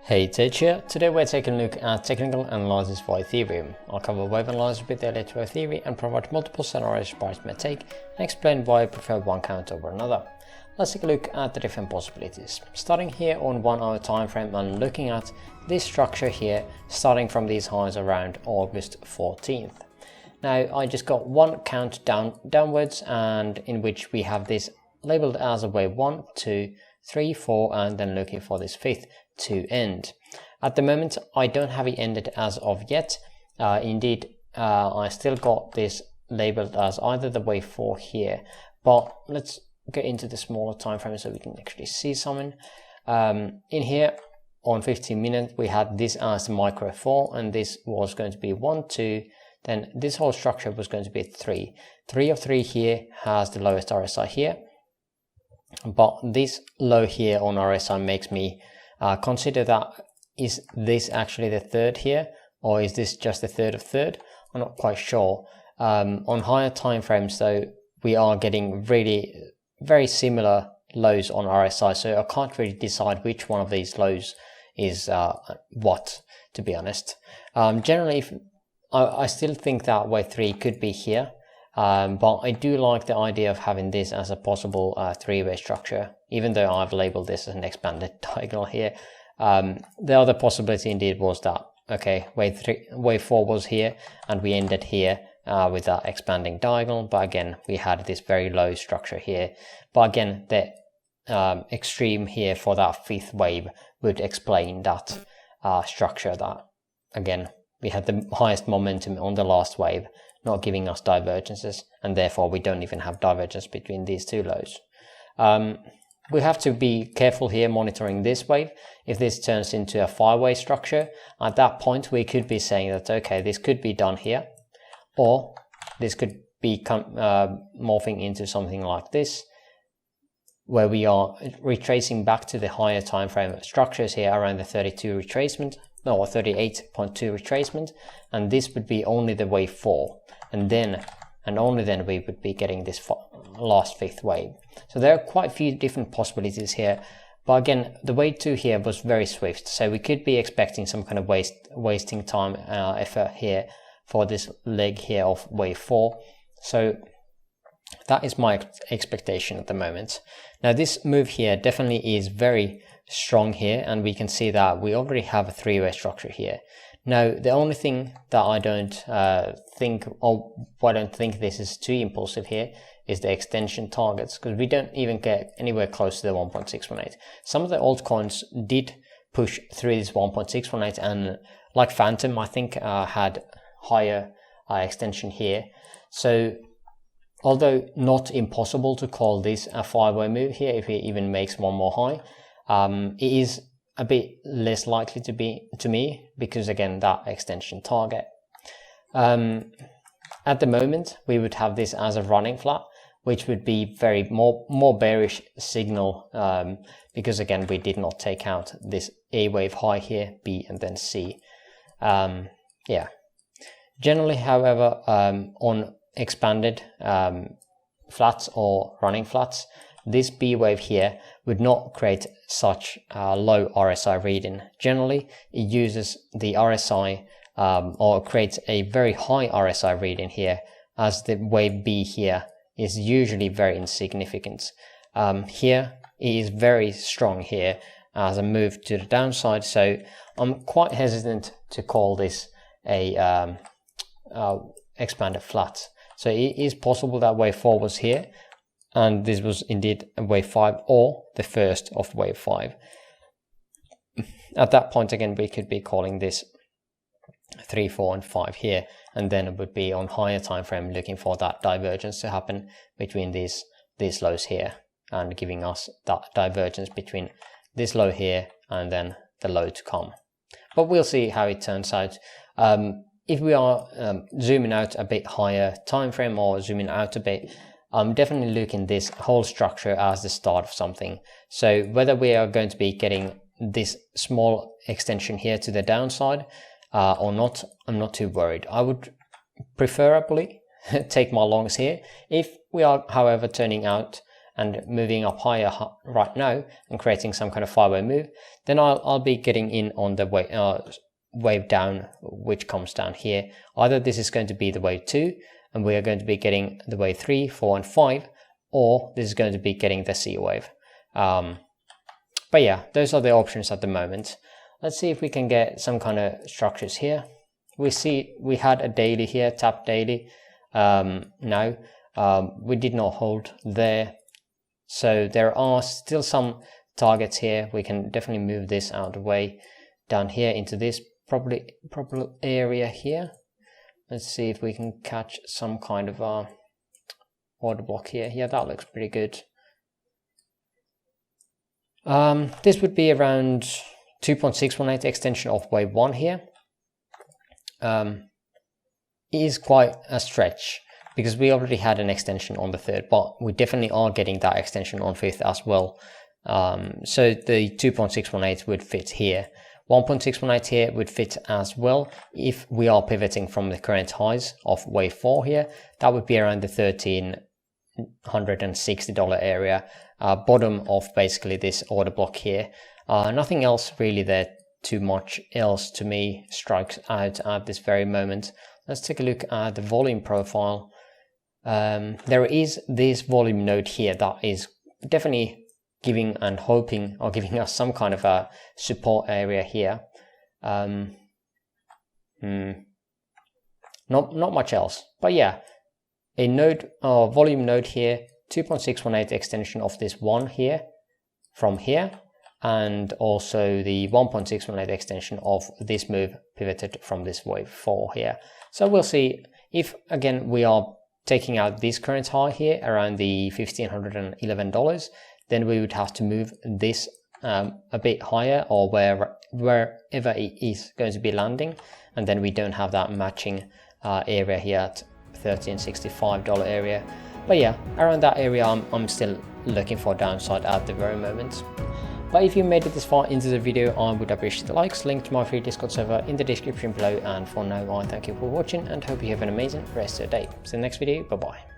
Hey, Tej here. Today we're taking a look at technical analysis for Ethereum. I'll cover wave analysis with Elliott theory and provide multiple scenarios price may take and explain why I prefer one count over another. Let's take a look at the different possibilities. Starting here on 1 hour time frame and looking at this structure here, starting from these highs around August 14th. Now I just got one count downwards, and in which we have this labeled as a wave 1, 2, 3, 4, and then looking for this fifth to end. At the moment I don't have it ended as of yet. Indeed I still got this labeled as either the wave 4 here, but let's get into the smaller time frame so we can actually see something. In here on 15 minutes we had this as the micro 4, and this was going to be 1, 2, then this whole structure was going to be 3. 3 of 3 here has the lowest RSI here, but this low here on RSI makes me consider that, is this actually the third here, or is this just the third of third? I'm not quite sure. On higher time frames though, we are getting really very similar lows on RSI, so I can't really decide which one of these lows is what, to be honest. Generally I still think that wave 3 could be here, but I do like the idea of having this as a possible three-way structure, even though I've labeled this as an expanded diagonal here. The other possibility indeed was that, okay, wave 4 was here and we ended here with that expanding diagonal, but again we had this very low structure here. But again, the extreme here for that fifth wave would explain that structure, that again we had the highest momentum on the last wave, not giving us divergences, and therefore we don't even have divergence between these two lows. We have to be careful here monitoring this wave. If this turns into a 5-way structure, at that point we could be saying that, okay, this could be done here, or this could be morphing into something like this, where we are retracing back to the higher time frame structures here around the 32 retracement, or 38.2 retracement, and this would be only the wave 4, and then and only then we would be getting this last fifth wave. So there are quite a few different possibilities here, but again the wave 2 here was very swift, so we could be expecting some kind of wasting time effort here for this leg here of wave 4. So that is my expectation at the moment. Now this move here definitely is very strong here, and we can see that we already have a three-way structure here. Now the only thing that I don't think this is too impulsive here is the extension targets, because we don't even get anywhere close to the 1.618. Some of the altcoins did push through this 1.618, and like Phantom I think had higher extension here. So although not impossible to call this a 5-way move here if it even makes one more high, it is a bit less likely to me because again that extension target. At the moment we would have this as a running flat, which would be very more bearish signal, because again we did not take out this A wave high here, B and then C. Yeah. Generally, however, on expanded flats or running flats, this B wave here would not create such low RSI reading. Generally, it uses the RSI or creates a very high RSI reading here, as the wave B here is usually very insignificant. Here it is very strong here as a move to the downside, so I'm quite hesitant to call this a expanded flat. So it is possible that wave 4 was here, and this was indeed a wave 5 or the first of wave 5. At that point again we could be calling this 3, 4 and 5 here, and then it would be on higher time frame looking for that divergence to happen between these lows here, and giving us that divergence between this low here and then the low to come. But we'll see how it turns out. If we are zooming out a bit higher time frame, or zooming out a bit, I'm definitely looking this whole structure as the start of something. So whether we are going to be getting this small extension here to the downside or not, I'm not too worried. I would preferably take my longs here. If we are, however, turning out and moving up higher right now and creating some kind of 5-way move, then I'll be getting in on the wave down, which comes down here. Either this is going to be the wave 2 and we are going to be getting the wave 3, 4 and 5, or this is going to be getting the C wave. But yeah, those are the options at the moment. Let's see if we can get some kind of structures here. We see we had a daily here, tap daily. Now we did not hold there, so there are still some targets here. We can definitely move this out of the way down here into this probably area here. Let's see if we can catch some kind of order block here. Yeah, that looks pretty good. This would be around 2.618 extension of wave 1 here. It is quite a stretch because we already had an extension on the 3rd, but we definitely are getting that extension on 5th as well. So the 2.618 would fit here. 1.618 here would fit as well if we are pivoting from the current highs of wave 4 here. That would be around the $1,360 area, bottom of basically this order block here. Nothing else really there too much else to me strikes out at this very moment. Let's take a look at the volume profile. There is this volume node here that is definitely giving and hoping or giving us some kind of a support area here. Not much else, but yeah, a node or volume node here, 2.618 extension of this one here from here, and also the 1.618 extension of this move pivoted from this wave 4 here. So we'll see if again we are taking out this current high here around the $1,511, then we would have to move this a bit higher or wherever it is going to be landing, and then we don't have that matching area here at $1,365 area. But yeah, around that area I'm still looking for downside at the very moment. But if you made it this far into the video, I would appreciate the likes. Link to my free Discord server in the description below, and for now I thank you for watching and hope you have an amazing rest of your day. See you in the next video, bye bye.